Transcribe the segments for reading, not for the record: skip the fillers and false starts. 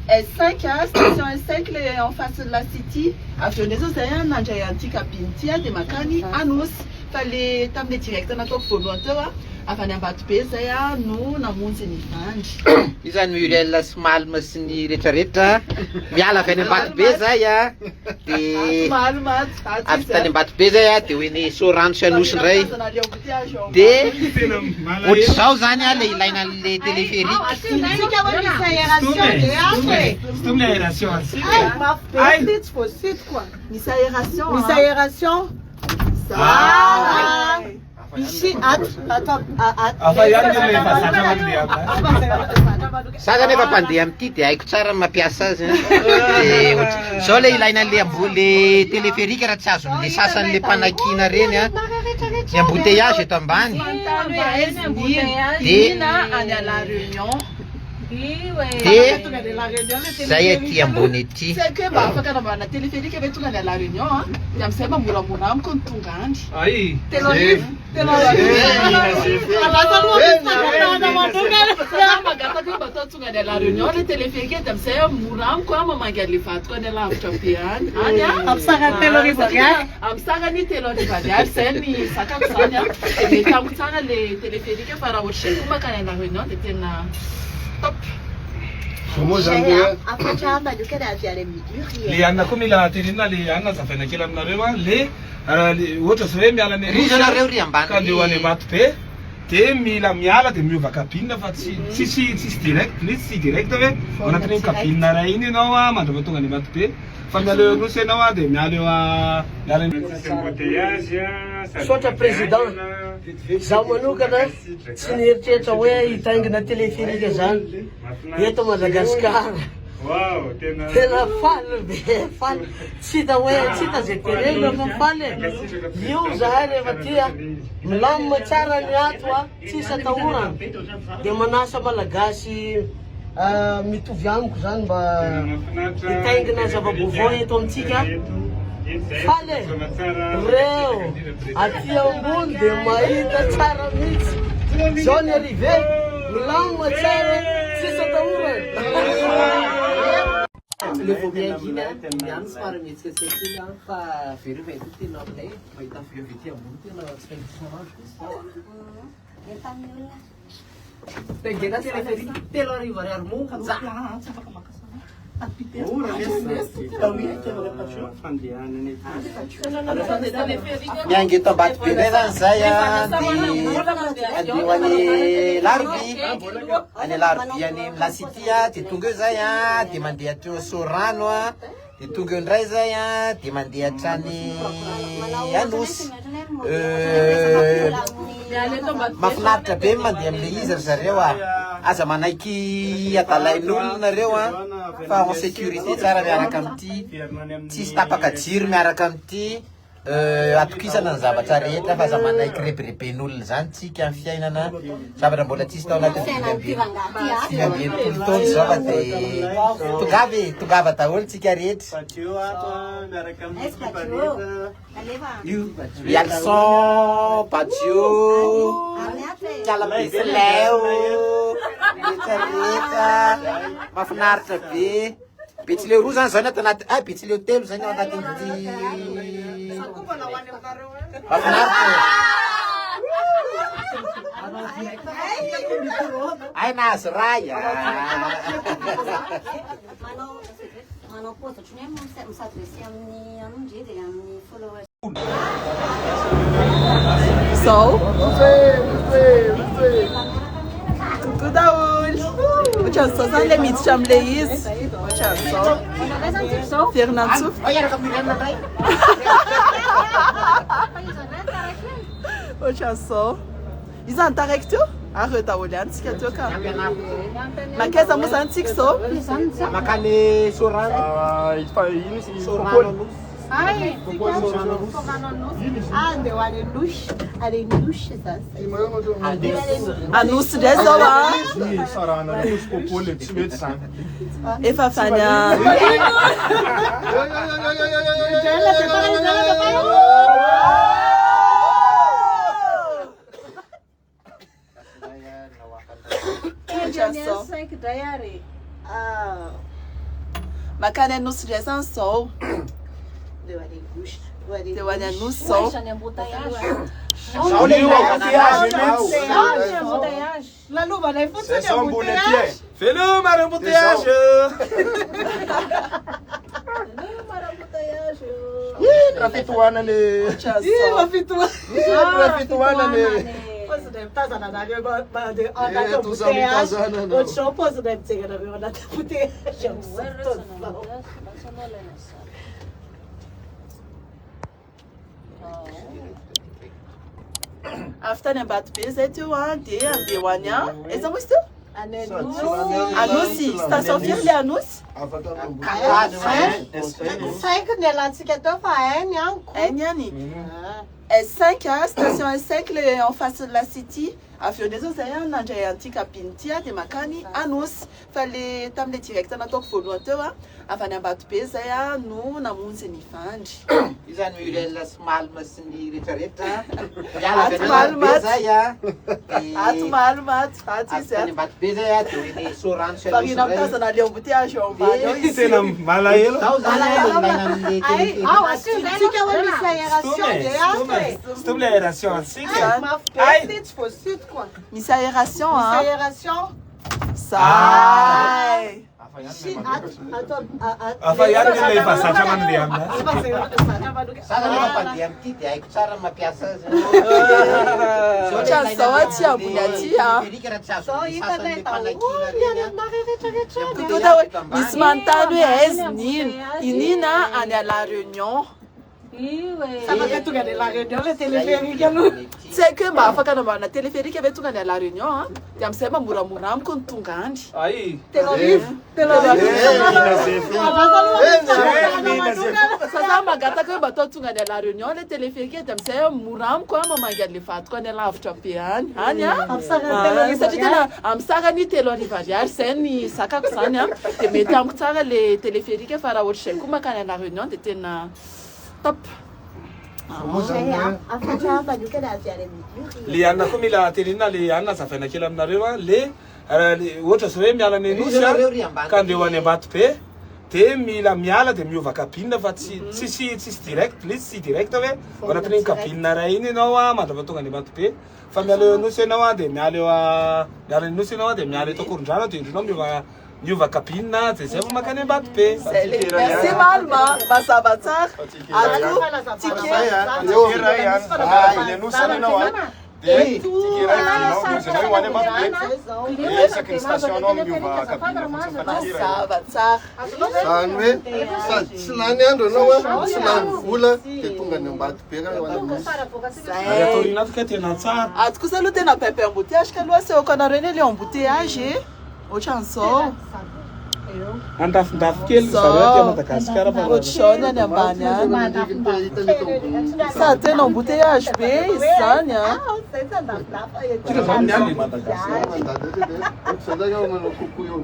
S5, station S5 en face de la City. After les autres, il y a un anti capintia de Makani, Anous. Fallait t'amener direct dans notre volontaire. Afin d'embattre Pézaya, nous, n'avons pas de Ils ont eu la small machine retraite. Bien la fin d'embattre Pézaya. After d'embattre Pézaya, tu es sur Rancha Nusray. De Outsau Zania, les téléphériques. Aération. Ici, Sasa nefa pandeha amity de haiko tsara mampiasa azy. Zao le ilaina le téléphérique raha tsy azon'le sasan'le mpanakina reny a. Ny embouteillage eto ambany. De zay aty ambony aty. C'est que afaka anambana téléphérique ave tonga any la réunion de amizay mamoramora amiko ny tonga andry. Aí. Magataka mba atao tonga any la réunion le téléphérique de amizay mora amiko mamangy ale vadiko any alavitra be any. Any amsarany telo arivo ariary. Amsarany telo arivo ariary zay ny zakako zany a. De mety amiko tsara le téléphérique fa raha ohatra koa makany any la réunion de tena top. Le anna koa mila tenenina le anna zavaina kely aminareo a le ohatra zao hoe miala ny ka andeho any Amatobe de mila miala de miova kabine fa tsisy direct le tsy direct hoe anatin'iny kabine ray iny ianao a mandrava tonga any Amatobe fa miala eo anosy ianao a de miala eo a miala Sotra président zaho manokana tsy nieritreritra hoe hitaingina téléphérique zany eto Madagasikara. Tena faly be faly tsy hita hoe tsy hita zay tenena fa faly io zahay rehefa tia milamina tsara ny ato a tsisy atahorana de manasa malagasy mitovy amiko zany mba hitaingina zava-baovao eto amintsika. Faly reo aty ambony de mahita tsara mihitsy zao ny arrivé milamina tsara tsisy atahorana. Le faut bien guiné, Yann Smarmit, c'est qu'il a pas vérifié tout le monde, il a fait vite à monter la Miangy eto Ambatobe ndray zany zay a de andeho any Larobia. Any Larobia any La City a de tonga eo zay a de mandeha teo Sorano a de tonga eo ndray zay a de mandeha hatrany Anosy. Mahafinaritra be mandeha amile izy ry zareo a. Aza manaiky adalain'olona nareo a fa en sécurité tsara miaraka amity tsisy tapaka jiro miaraka amity atokisana ny zavatra rehetra fa aza manaiky rebereben'olona zany tsika amin'ny fiainana zavatra mbola tsisy tao anaty fivambin'olo taona zao fa de tongava daholo tsika rehetra. Yalson, Patio, Calabesleo, rehetrarehetra mahafinaritra be. Betsileo roa zany zany ato anaty Betsileo telo zany ao anatin'ity mahafinaritra. Ay nahazo ray manao pozatra ny misadresy amin'ny amindry dia amin'ny followers. Zao tudo daoly ohatran'izao zany le miditra am'le izy ohatran'izao Fernantsof ohatran'izao izy any taraiky teo areo daholy any tsika teo ka makaiza moa zany tsika zao makany Sorano Sorano Ai, andeu are lush, zase. Anúncio de Zola. Efa fanya. makany anosy ndray zany zao Deu ali gauche. dia ho any anosy zao J'en ai embouteillage. Embouteillage. La louva, il faut C'est se son embouteillage. Fais-le, mar embouteillage. Rafitoana le. Rafitoana. Rafitoana le. Posso deve estar na área de andar com embouteillage. Outro show posso deve ser na minha andar com embouteillage. after ny ambato be zay teo a dia andeha ho any a aiza moa izy teo anosy station firy le anosy Cinq nelantsika teo fa hainy anko. hainy any S5 a station S5 le en face de la city avy eo ndray zao zay a nandray an'ity kabiny ity a dia makany anosy fa le tamin'le direct nataoko voalohany teo a avy any ambato be zay a no namonjy ny vandry io zany urel sy malma sy ny rehetrarehetra ato malmato ato izy a ambato be zay a dia hoe sorano farina mitazana le embouteillage eo ambany eo izy Tena malahelo. zao zany ilaina amin'ny Tsika hoe misy aération dia S'il te plaît, aération antsika. mafy tsy voasity koa. misy aération Misy a aération. zay Afa ihany ny ilay vazatra mandeha aminazy. sasa nefa mpandeha amity dia haiko tsara mampiasa azy ohatran'izao a tsy ambony aty a perika raha tsy azo sasany le mpanakina reny tonga hoe misy manontany hoe aiza inina any à la réunion Samaka tonga de la réunion le téléphérique aloha. tsy haiko hoe mba afaka anamboarana téléphérique ave tonga any à la réunion a dia amin'izay mba moramora amiko ny tonga andry Ai. sasa magataka hoe mba atao tonga any à la réunion le téléphérique dia amin'izay mora amiko a mamangy an'le vadiko any alavitra be any a satria tena amin'ny sarany 3 arivo ariary zay ny zakako zany a dia mety amiko tsara le téléphérique fa raha ohatr'izay koa makany à la réunion dia tena top Le anona koa mila tenenina le anona zavaina kely aminareo a le ohatra zao hoe miala ny anosy a ka andeha ho any ambato be dia mila miala dia miova kabine fa tsisy direct le tsy direct hoe ao anatin'iny kabine ray iny ianao a mandrava tonga any ambato be fa miala eo anosy ianao a dia miala eo anosy ianao a dia miala eto akoron-drano dia indrinao miova kabine dia zay vao makany ambato be merci malma mazava tsara mazava tsara zany hoe sady tsy lany andro anao a tsy lany vola dia tonga ny ambato be raha atao rina afaka tena tsara ato kosa aloha tena bebe embouteillage ka aloha sehoko anareo eny le embouteillage ohatran'izao andafindafy kely zareo aty Madagasikara fa ohatr'izao ny any ambany any sady tena embouteillage be izy zany a tira zao ny any Madagasikara zandray ao manao kokoa eo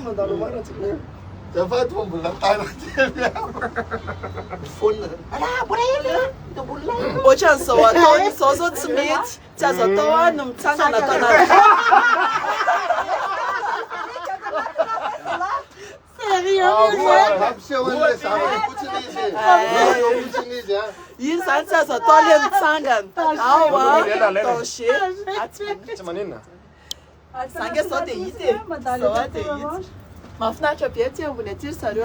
mandalo maratsika Dapat membulat tanah dia. Full. Ala, boleh ohatran'izao ataony izao zao tsy mety tsy azo atao a no mitsangana tanàna iny zany tsy azo atao le mitsangana ao a danger tsy manina zanga zao dia hita e zao a dia hita mahafinaritra be aty ambony aty ry zareo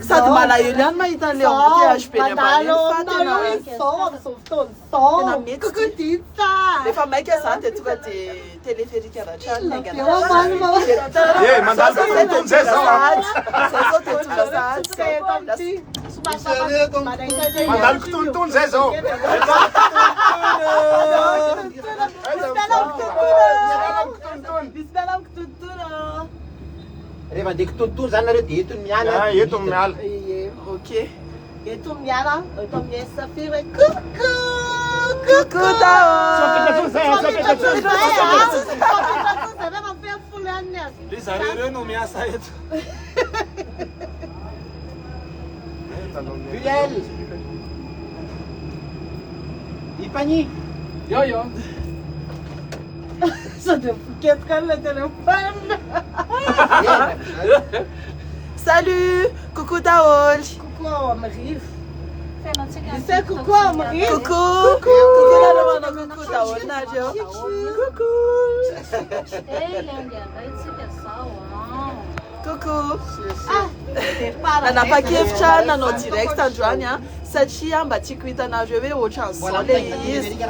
sady malahelo ihany mahita an'le embouteillage be ny ambany fa tena mety rehefa maika zany dia tonga dia téléphérique avatrany maingana mandalo tontolo zay zao zay zao dia tonga sahady mandalo tontolo zay zao rehefa andeha kitontolo zany nareo dia eto ny miala eto miala ok eto miala eto amin'ny safira coucou tao le zareo reo no miasa eto Bilal Ipani yo Ça de fouquetre le téléphone. Salut, coucou Taol. Coucou, on m'arrive. C'est C'est coucou, on m'arrive. Coucou. Coucou la demande coucou Taol Nadio. Coucou. Nanapakevitra nanao direct androany a satria mba tiako hitanareo hoe ohatran'izao le izy dia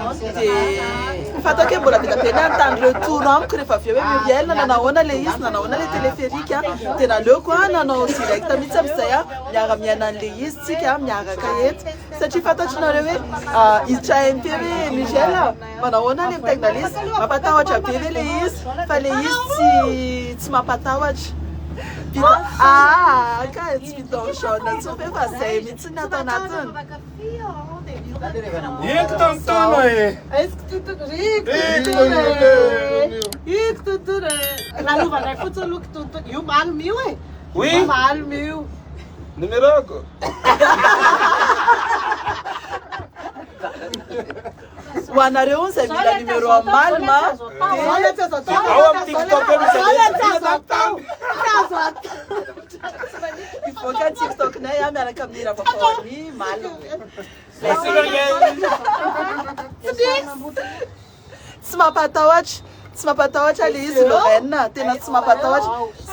fatako hoe mbola vita be ny antany retour amiko rehefa avy eo hoe Muriel nanahoana le izy nanahoana le téléphérique a dia naleoko a nanao direct mihitsy amizay a miara-miaina an'le izy tsika miaraka eto satria fantatrareo hoe hiditra MP hoe Muriel manahoana le mitegna le izy mampatahotra be ve le izy fa le izy tsy mampatahotra. Ka tsy vidaonshona tsy hoe fa zay mihitsy ny atao anatiny. Eko tampotoana e. Est-ce que tu te rico, tudo na luva vai fotsiny look tudo. Io malo mil e. Oui. Malo mil. Numeroko. Ho anareo izay mila numéro Malma Ao amin'ny TikTok ivoaka TikToknay a miaraka amin'ny ravafaony Malma. Tsy mampatahotra le izy Lorraine tena tsy mampatahotra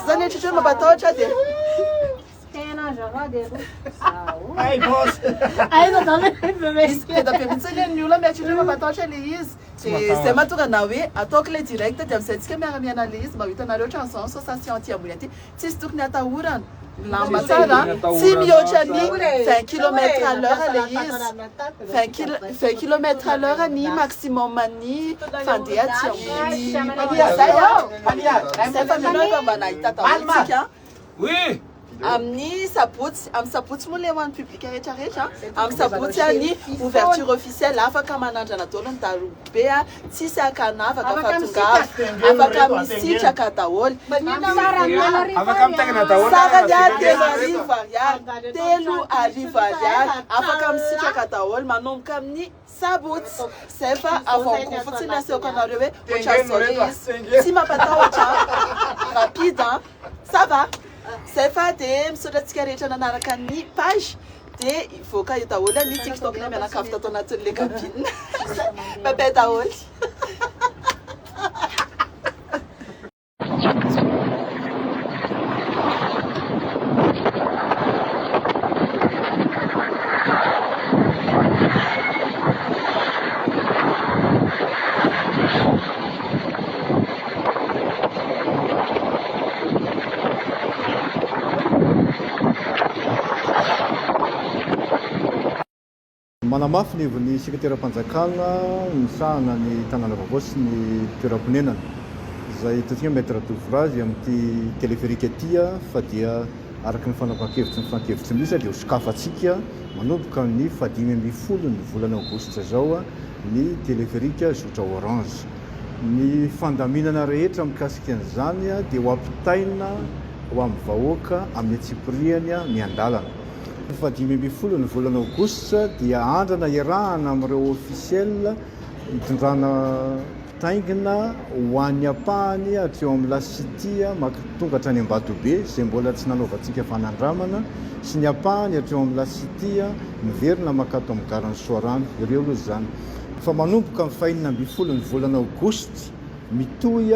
zany etratra hoe mampatahotra dia Ai boss. Ainda não me Tena be mihitsy le ny olona mieritreritra hoe mampatahotra le izy dia zay mahatonga na hoe ataoko le direct dia amin'izay tsika miara-miaina le izy mba ho hitanareo ohatran'izao sensation anti-ambony aty tsisy tokony atahorana lamba tsara tsy mihoatra ny 20 km/h le izy 20 km/h ny maximum ny fandeha aty ambony zay fa minao mba nahita tahotsika Oui. amin'ny sabotsy moa le ho an'ny public rehetrarehetra amin'ny sabotsy ny ouverture officielle afaka manandrana daholo ny darobe a tsisy akanavaka fa tongava afaka misitraka daholo Afaka mitegna daholo. sarany a 3 arivo ariary afaka misitraka daholo manomboka amin'ny sabotsy zay fa avako fotsiny asehoko anareo hoe ohatran'izao le izy tsy mampatahotra rapide ça va. Zay fa dia misaotratsika rehetra nanaraka ny page dia ivoaka io daholo ny TikTok na mianakavy tato anatin'le cabine. Bye daholo. Manamafy ny ny sekretera-panjakana misahana ny tanàna vaovao sy ny toeram-ponenana izay totsika maître d'ouvrage amin'ity téléphérique aty fa dia araka ny fanapahan-kevitsy ny fankevitsy misy dia hosokafatsika manomboka ny 5/10 ny volana aogositra zao ny téléphérique zotra orange ny fandaminana rehetra mikasika an'izany dia ho ampitaina ho amin'ny vahoaka amin'ny atsipiriany miandalana 5/10 ny volana aogositra dia andrana iarahana amin'ireo officiel hitondrana mpitaingina ho an'ny ampahany hatreo amin'ny lasity tonga hatrany Ambatobe izay mbola tsy nanaovantsika fanandramana sy ny ampahany hatreo amin'ny lasity miverina makato amin'ny garany Soarano ireo aloha zany fa manomboka amin'ny 5/10 ny volana aogositra mitohy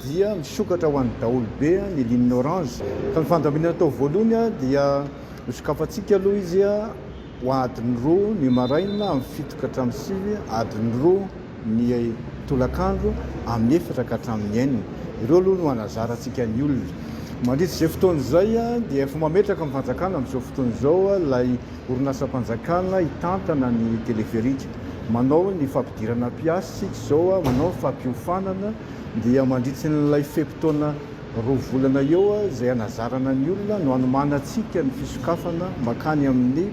dia misokatra ho an'ny daholo be ny ligne orange fa ny fandaminana tao voalohany dia misokafatsika aloha izy ho adiny 2 ny maraina amin'ny 7 ka hatramin'ny 9 adiny 2 ny tolakandro amin'ny 4 ka hatramin'ny 9 ireo aloha no anazarantsika ny olona mandritra izay fotoana izay dia efa mametraka amin'ny fanjakana amin'izao fotoana izao ilay orinasa-panjakana hitantana ny téléphérique manao ny fampidirana mpiasy izao manao fampiofanana dia mandritra n'ilay fepitaona 2 volana eo izay anazarana ny olona no anomanantsika ny fisokafana makany amin'ny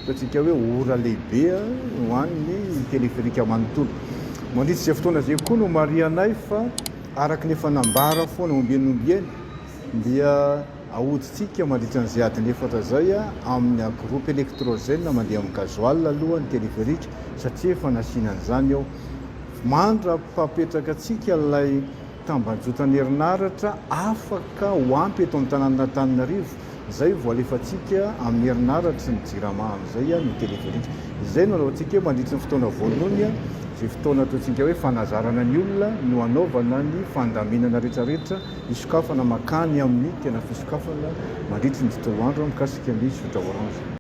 atsika hoe ora lehibe ho an'ny téléphérique manontolo mandritra izay fotoana izay koa no marianay fa araka ny efa nambara foana ombianombiany dia ahoditsika mandritra n'izay adiny 4 zay amin'ny groupe électrogène mandeha amin'ny gasoil aloha ny téléphérique satria efa nasiana an'izany ao mandra mpapetraka atsika ilay tambanjotan'ny herinaratra afaka hoampy eto amin'ny tanàn'Antananarivo. Zay voalefantsika amin'ny herinaratra ny Jirama zay ny teleférika. Izay no anaovantsika mandritra ny fotoana voalohany zay fotoana ataontsika hoe fanazarana ny olona no anaovana ny fandaminana rehetrarehetra isokafana makany amin'ny tena fisokafana mandritra ny totoandro mikasika ny sotra orange.